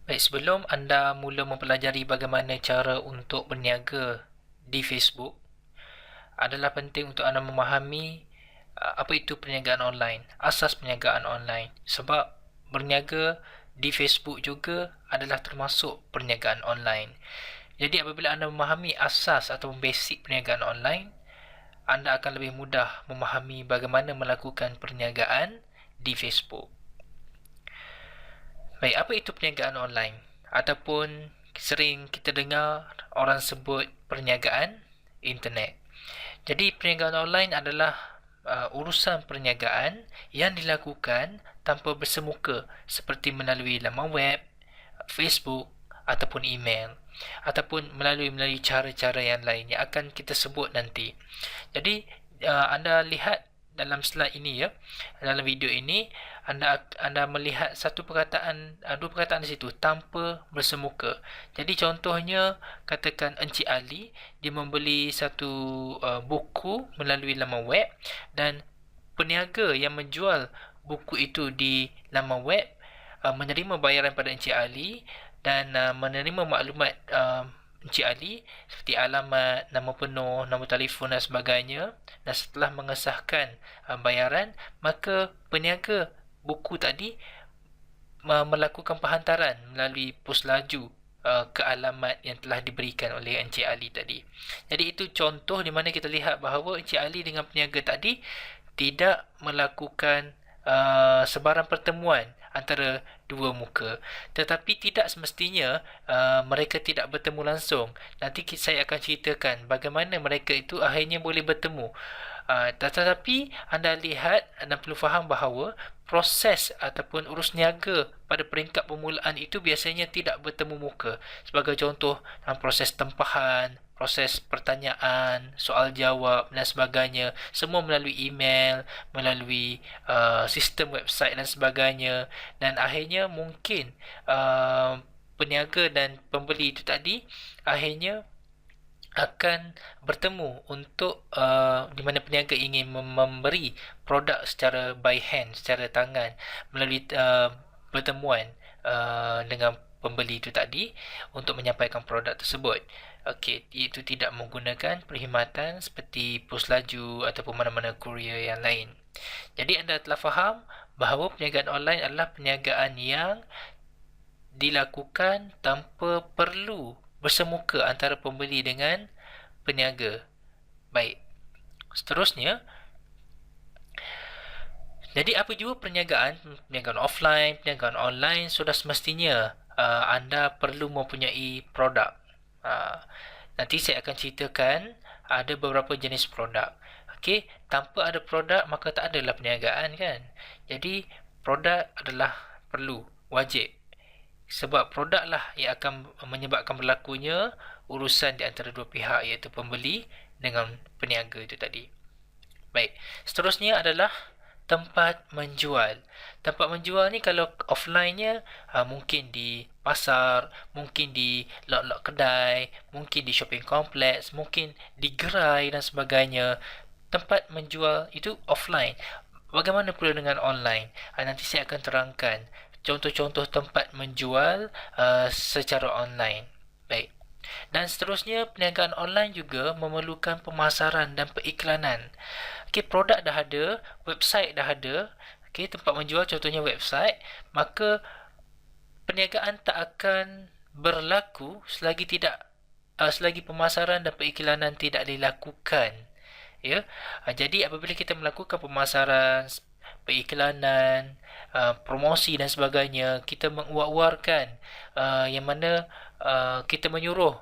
Baik, sebelum anda mula mempelajari bagaimana cara untuk berniaga di Facebook, adalah penting untuk anda memahami apa itu perniagaan online, asas perniagaan online. Sebab berniaga di Facebook juga adalah termasuk perniagaan online. Jadi apabila anda memahami asas atau basic perniagaan online, anda akan lebih mudah memahami bagaimana melakukan perniagaan di Facebook. Baik, apa itu perniagaan online? Ataupun sering kita dengar orang sebut perniagaan internet. Jadi perniagaan online adalah urusan perniagaan yang dilakukan tanpa bersemuka seperti melalui laman web, Facebook ataupun email ataupun melalui cara-cara yang lain yang akan kita sebut nanti. Jadi anda lihat dalam slide ini ya, dalam video ini anda melihat dua perkataan di situ, tanpa bersemuka. Jadi contohnya, katakan Encik Ali dia membeli satu buku melalui laman web, dan peniaga yang menjual buku itu di laman web menerima bayaran pada Encik Ali dan menerima maklumat Encik Ali seperti alamat, nama penuh, nombor telefon dan sebagainya. Dan setelah mengesahkan bayaran, maka peniaga buku tadi melakukan penghantaran melalui pos laju ke alamat yang telah diberikan oleh Encik Ali tadi. Jadi itu contoh di mana kita lihat bahawa Encik Ali dengan peniaga tadi tidak melakukan sebarang pertemuan antara dua muka. Tetapi tidak semestinya mereka tidak bertemu langsung. Nanti saya akan ceritakan bagaimana mereka itu akhirnya boleh bertemu. Tetapi anda lihat dan perlu faham bahawa proses ataupun urus niaga pada peringkat permulaan itu biasanya tidak bertemu muka. Sebagai contoh, proses tempahan, proses pertanyaan, soal jawab dan sebagainya, semua melalui email, melalui sistem website dan sebagainya. Dan akhirnya mungkin peniaga dan pembeli itu tadi akhirnya akan bertemu untuk di mana peniaga ingin memberi produk secara by hand, secara tangan, melalui pertemuan dengan pembeli itu tadi untuk menyampaikan produk tersebut. Okey, itu tidak menggunakan perkhidmatan seperti pos laju ataupun mana-mana kurier yang lain. Jadi anda telah faham bahawa perniagaan online adalah perniagaan yang dilakukan tanpa perlu bersemuka antara pembeli dengan peniaga. Baik. Seterusnya, jadi apa jua perniagaan offline, perniagaan online, sudah semestinya anda perlu mempunyai produk. Nanti saya akan ceritakan ada beberapa jenis produk. Okey, tanpa ada produk maka tak adalah perniagaan kan. Jadi produk adalah perlu, wajib. Sebab produk lah yang akan menyebabkan berlakunya urusan di antara dua pihak, iaitu pembeli dengan peniaga itu tadi. Baik, seterusnya adalah tempat menjual. Tempat menjual ni kalau offline-nya mungkin di pasar, mungkin di lot-lot kedai, mungkin di shopping complex, mungkin di gerai dan sebagainya. Tempat menjual itu offline. Bagaimana pula dengan online? Nanti saya akan terangkan contoh-contoh tempat menjual secara online. Baik. Dan seterusnya, perniagaan online juga memerlukan pemasaran dan periklanan. Okey, produk dah ada, website dah ada. Okey, tempat menjual contohnya website, maka perniagaan tak akan berlaku selagi pemasaran dan periklanan tidak dilakukan. Ya. Jadi apabila kita melakukan pemasaran, periklanan, promosi dan sebagainya, kita menguar-uarkan yang mana kita menyuruh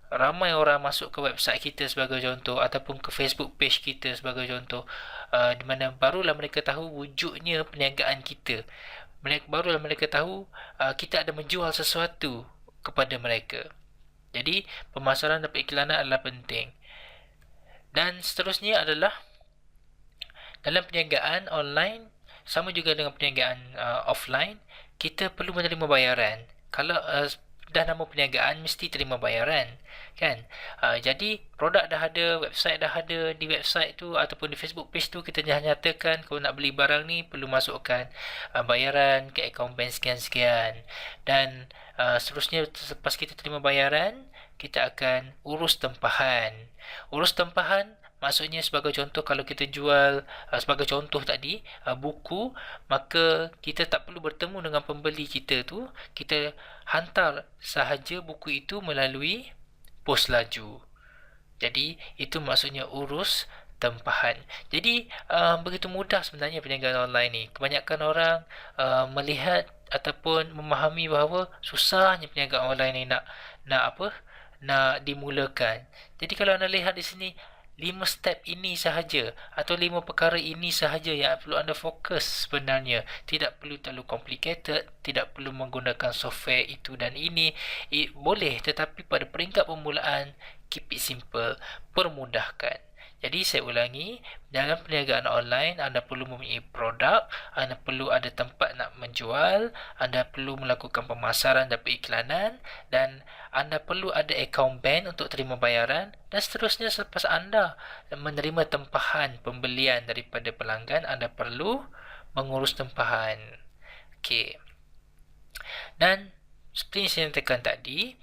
ramai orang masuk ke website kita sebagai contoh, ataupun ke Facebook page kita sebagai contoh, di mana barulah mereka tahu wujudnya perniagaan kita. Barulah mereka tahu kita ada menjual sesuatu kepada mereka. Jadi pemasaran dan periklanan adalah penting. Dan seterusnya adalah dalam perniagaan online, sama juga dengan perniagaan offline, kita perlu menerima bayaran. Kalau dah nama perniagaan mesti terima bayaran, kan? Jadi produk dah ada, website dah ada, di website tu ataupun di Facebook page tu kita dah nyatakan kalau nak beli barang ni perlu masukkan bayaran ke akaun bank sekian-sekian, dan seterusnya selepas kita terima bayaran kita akan urus tempahan. Urus tempahan maksudnya sebagai contoh kalau kita jual sebagai contoh tadi buku, maka kita tak perlu bertemu dengan pembeli kita tu, kita hantar sahaja buku itu melalui pos laju. Jadi itu maksudnya urus tempahan. Jadi begitu mudah sebenarnya perniagaan online ni. Kebanyakan orang melihat ataupun memahami bahawa susahnya perniagaan online ni nak dimulakan. Jadi kalau anda lihat di sini 5 step ini sahaja atau 5 perkara ini sahaja yang perlu anda fokus sebenarnya. Tidak perlu terlalu complicated, tidak perlu menggunakan software itu dan ini. Boleh, tetapi pada peringkat permulaan keep it simple, permudahkan. Jadi saya ulangi, dalam perniagaan online anda perlu mempunyai produk, anda perlu ada tempat nak menjual, anda perlu melakukan pemasaran dan periklanan, dan anda perlu ada akaun bank untuk terima bayaran, dan seterusnya selepas anda menerima tempahan pembelian daripada pelanggan, anda perlu mengurus tempahan. Okey. Dan seperti yang saya nyatakan tadi,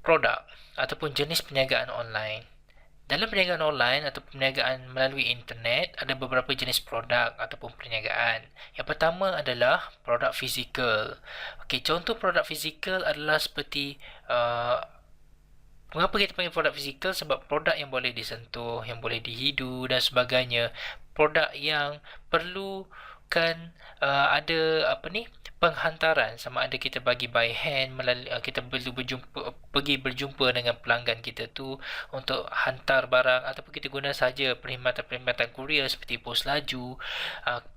produk ataupun jenis perniagaan online. Dalam perniagaan online atau perniagaan melalui internet, ada beberapa jenis produk ataupun perniagaan. Yang pertama adalah produk fizikal. Okey, contoh produk fizikal adalah seperti mengapa kita panggil produk fizikal? Sebab produk yang boleh disentuh, yang boleh dihidu dan sebagainya. Produk yang perlukan ada penghantaran, sama ada kita bagi by hand, kita perlu pergi berjumpa dengan pelanggan kita tu untuk hantar barang, ataupun kita guna saja perkhidmatan kurier seperti pos laju,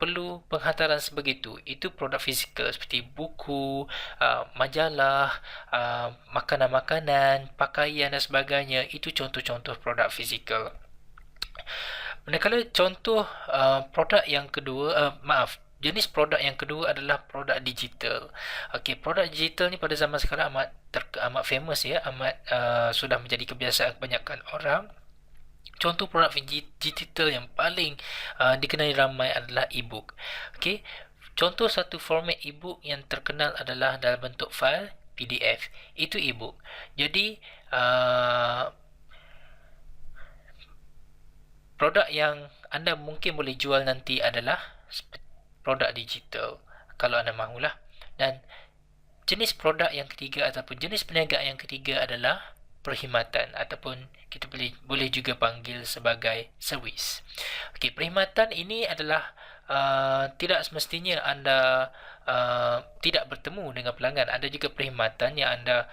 perlu penghantaran sebegitu. Itu produk fizikal seperti buku, majalah, makanan-makanan, pakaian dan sebagainya. Itu contoh-contoh produk fizikal. Manakala contoh produk yang kedua, jenis produk yang kedua adalah produk digital. Okey, produk digital ni pada zaman sekarang amat famous ya, sudah menjadi kebiasaan kebanyakan orang. Contoh produk digital yang paling dikenali ramai adalah e-book. Okey, contoh satu format e-book yang terkenal adalah dalam bentuk file PDF. Itu e-book. Jadi produk yang anda mungkin boleh jual nanti adalah produk digital kalau anda mahulah. Dan jenis produk yang ketiga ataupun jenis perniagaan yang ketiga adalah perkhidmatan ataupun kita boleh juga panggil sebagai servis. Okey, perkhidmatan ini adalah tidak semestinya anda tidak bertemu dengan pelanggan. Ada juga perkhidmatan yang anda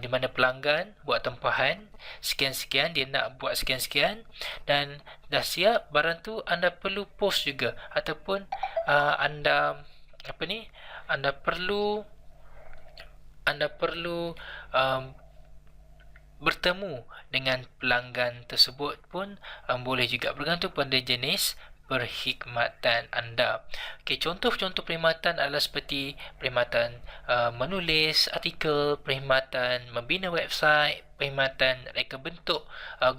di mana pelanggan buat tempahan sekian-sekian, dia nak buat sekian-sekian dan dah siap barang tu, anda perlu post juga ataupun anda perlu bertemu dengan pelanggan tersebut pun boleh juga, bergantung pada jenis perkhidmatan anda. Okey, contoh-contoh perkhidmatan adalah seperti perkhidmatan menulis artikel, perkhidmatan membina website, perkhidmatan reka bentuk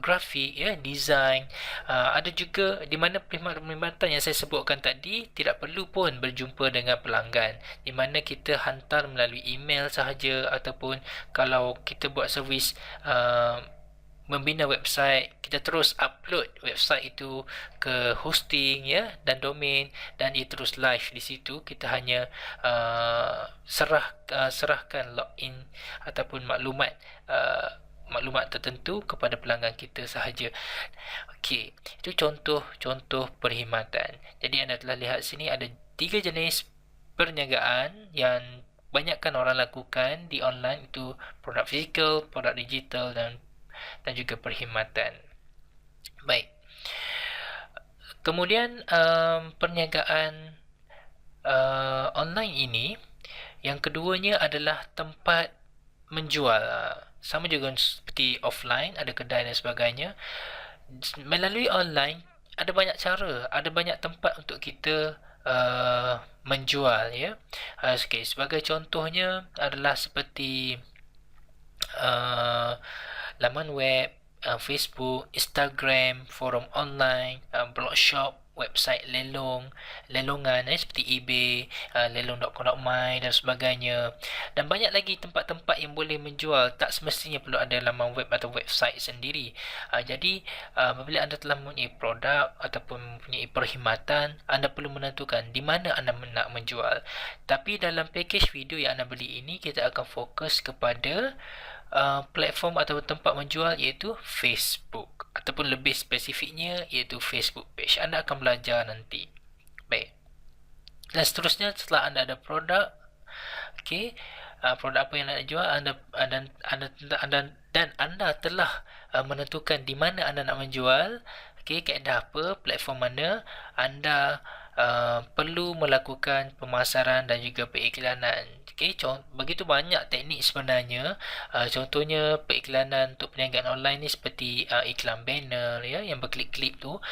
grafik, ya, design. Ada juga di mana perkhidmatan yang saya sebutkan tadi tidak perlu pun berjumpa dengan pelanggan, di mana kita hantar melalui email sahaja, ataupun kalau kita buat servis membina website, kita terus upload website itu ke hosting, ya, dan domain, dan ia terus live di situ. Kita hanya serahkan login ataupun maklumat tertentu kepada pelanggan kita sahaja. Okey, itu contoh-contoh perkhidmatan. Jadi anda telah lihat sini ada 3 jenis perniagaan yang banyakkan orang lakukan di online, itu produk fizikal, produk digital dan juga perkhidmatan. Baik. Kemudian perniagaan online ini, yang keduanya adalah tempat menjual. Sama juga seperti offline, ada kedai dan sebagainya. Melalui online ada banyak cara, ada banyak tempat untuk kita menjual, ya. Okay, sebagai contohnya adalah seperti laman web, Facebook, Instagram, forum online, blog shop, website lelongan seperti eBay, lelong.com.my dan sebagainya. Dan banyak lagi tempat-tempat yang boleh menjual, tak semestinya perlu ada laman web atau website sendiri. Jadi apabila anda telah mempunyai produk ataupun mempunyai perkhidmatan, anda perlu menentukan di mana anda nak menjual. Tapi dalam package video yang anda beli ini, kita akan fokus kepada platform atau tempat menjual, iaitu Facebook, ataupun lebih spesifiknya iaitu Facebook page. Anda akan belajar nanti. Baik. Dan seterusnya, setelah anda ada produk, okey, produk apa yang nak jual, anda telah menentukan di mana anda nak menjual, okey, kaedah apa, platform mana, anda perlu melakukan pemasaran dan juga periklanan. Okay, begitu banyak teknik sebenarnya. Contohnya periklanan untuk perniagaan online ni seperti iklan banner, ya, yang berklip-klip tu,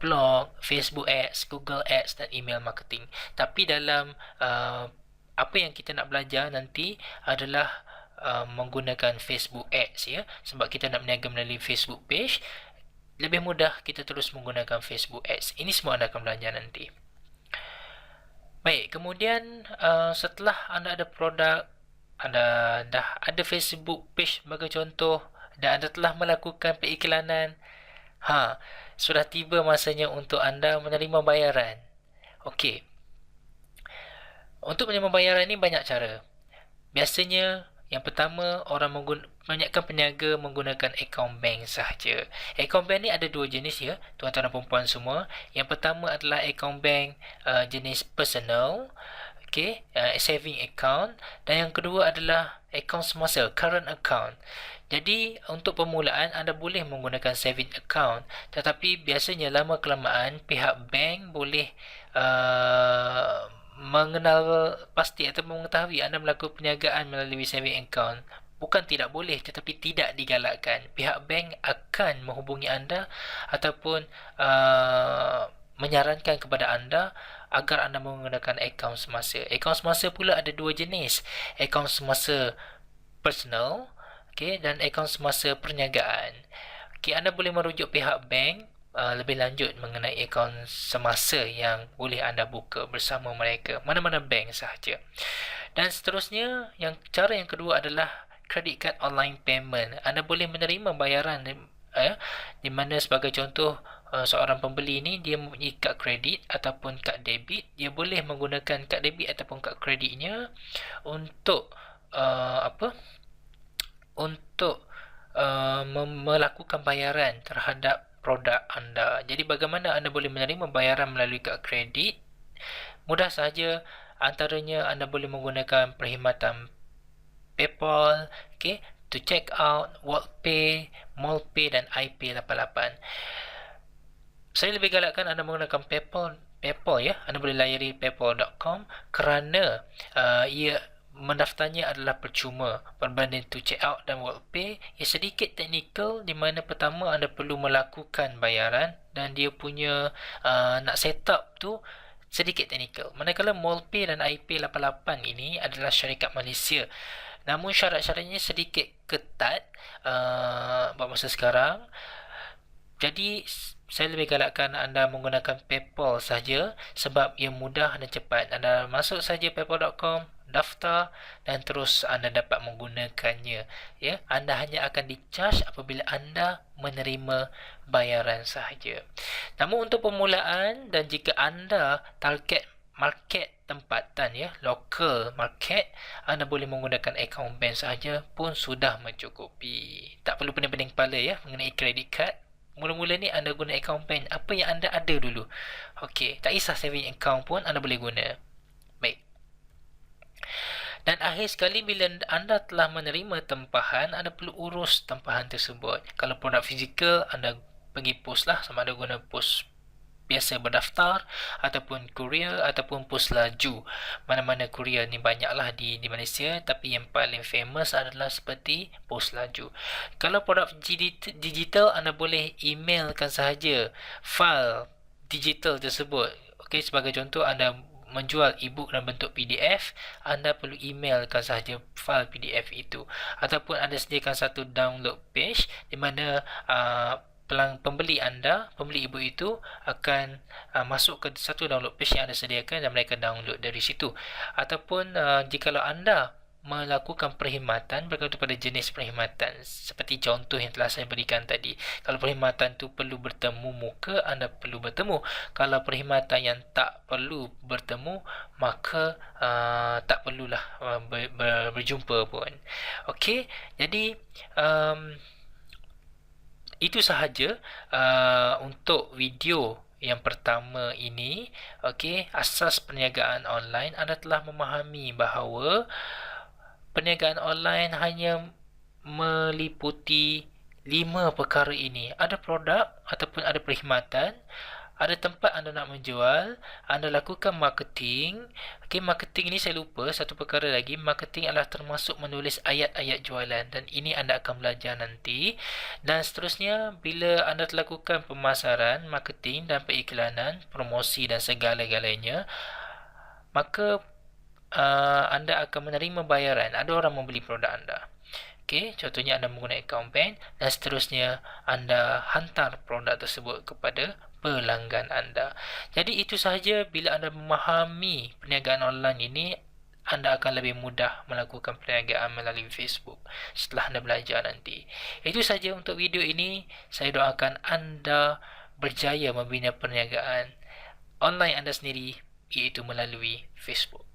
blog, Facebook Ads, Google Ads dan email marketing. Tapi dalam apa yang kita nak belajar nanti adalah menggunakan Facebook Ads, ya, sebab kita nak berniaga melalui Facebook page. Lebih mudah kita terus menggunakan Facebook Ads. Ini semua anda akan belajar nanti. Baik, kemudian setelah anda ada produk, anda dah ada Facebook page sebagai contoh, dan anda telah melakukan periklanan, sudah tiba masanya untuk anda menerima bayaran. Okey. Untuk menerima bayaran ini banyak cara. Biasanya yang pertama, banyakkan peniaga menggunakan akaun bank sahaja. Akaun bank ni ada dua jenis, ya, tuan-tuan dan puan-puan semua. Yang pertama adalah akaun bank jenis personal, okay, saving account, dan yang kedua adalah akaun semasa, current account. Jadi untuk permulaan anda boleh menggunakan saving account, tetapi biasanya lama kelamaan pihak bank boleh mengenal pasti atau mengetahui anda melakukan perniagaan melalui saving account. Bukan tidak boleh, tetapi tidak digalakkan. Pihak bank akan menghubungi anda ataupun menyarankan kepada anda agar anda menggunakan akaun semasa. Akaun semasa pula ada dua jenis. Akaun semasa personal, okay, dan akaun semasa perniagaan. Okay, anda boleh merujuk pihak bank lebih lanjut mengenai akaun semasa yang boleh anda buka bersama mereka, mana-mana bank sahaja. Dan seterusnya, cara yang kedua adalah credit card online payment. Anda boleh menerima bayaran di mana sebagai contoh, seorang pembeli ni dia mempunyai kad kredit ataupun kad debit. Dia boleh menggunakan kad debit ataupun kad kreditnya untuk melakukan bayaran terhadap produk anda. Jadi bagaimana anda boleh menerima bayaran melalui kad kredit? Mudah sahaja. Antaranya anda boleh menggunakan perkhidmatan PayPal, okay, to check out, WorldPay, MallPay dan iPay88. Saya lebih galakkan anda menggunakan PayPal, ya. Anda boleh layari paypal.com kerana ia mendaftarnya adalah percuma berbanding to check out dan WorldPay. Ia sedikit teknikal, di mana pertama anda perlu melakukan bayaran dan dia punya nak set up tu sedikit teknikal. Manakala MallPay dan iPay88 ini adalah syarikat Malaysia, namun syarat-syaratnya sedikit ketat buat masa sekarang. Jadi saya lebih galakkan anda menggunakan PayPal saja sebab ia mudah dan cepat. Anda masuk saja paypal.com, daftar dan terus anda dapat menggunakannya, ya. Anda hanya akan di-charge apabila anda menerima bayaran sahaja. Namun untuk permulaan, dan jika anda target market tempatan, ya, local market, anda boleh menggunakan akaun bank sahaja pun sudah mencukupi. Tak perlu pening-pening kepala, ya, mengenai credit card. Mula-mula ni anda guna akaun bank apa yang anda ada dulu. Okey, tak kisah saving account pun anda boleh guna. Baik. Dan akhir sekali, bila anda telah menerima tempahan, anda perlu urus tempahan tersebut. Kalau produk fizikal, anda pergi pos lah, sama ada guna pos biasa berdaftar ataupun kurier ataupun pos laju. Mana-mana kurier ni banyaklah di Malaysia, tapi yang paling famous adalah seperti pos laju. Kalau produk digital, anda boleh emailkan sahaja file digital tersebut, Okey, sebagai contoh, anda menjual e-book dalam bentuk PDF, anda perlu emailkan sahaja file PDF itu, ataupun anda sediakan satu download page di mana pembeli e-book itu akan masuk ke satu download page yang anda sediakan dan mereka download dari situ. Ataupun jikalau anda melakukan perkhidmatan berkaitan pada jenis perkhidmatan seperti contoh yang telah saya berikan tadi. Kalau perkhidmatan tu perlu bertemu muka, anda perlu bertemu. Kalau perkhidmatan yang tak perlu bertemu, maka tak perlulah berjumpa pun. Okey, jadi itu sahaja untuk video yang pertama ini. Okey, asas perniagaan online. Anda telah memahami bahawa perniagaan online hanya meliputi 5 perkara ini. Ada produk ataupun ada perkhidmatan, ada tempat anda nak menjual, anda lakukan marketing. Okey, marketing ini saya lupa satu perkara lagi. Marketing adalah termasuk menulis ayat-ayat jualan, dan ini anda akan belajar nanti. Dan seterusnya, bila anda telah lakukan pemasaran, marketing dan periklanan, promosi dan segala-galanya, maka anda akan menerima bayaran. Ada orang membeli produk anda. Okey, contohnya anda menggunakan akaun bank, dan seterusnya anda hantar produk tersebut kepada pelanggan anda. Jadi itu sahaja. Bila anda memahami perniagaan online ini, anda akan lebih mudah melakukan perniagaan melalui Facebook setelah anda belajar nanti. Itu sahaja untuk video ini. Saya doakan anda berjaya membina perniagaan online anda sendiri, iaitu melalui Facebook.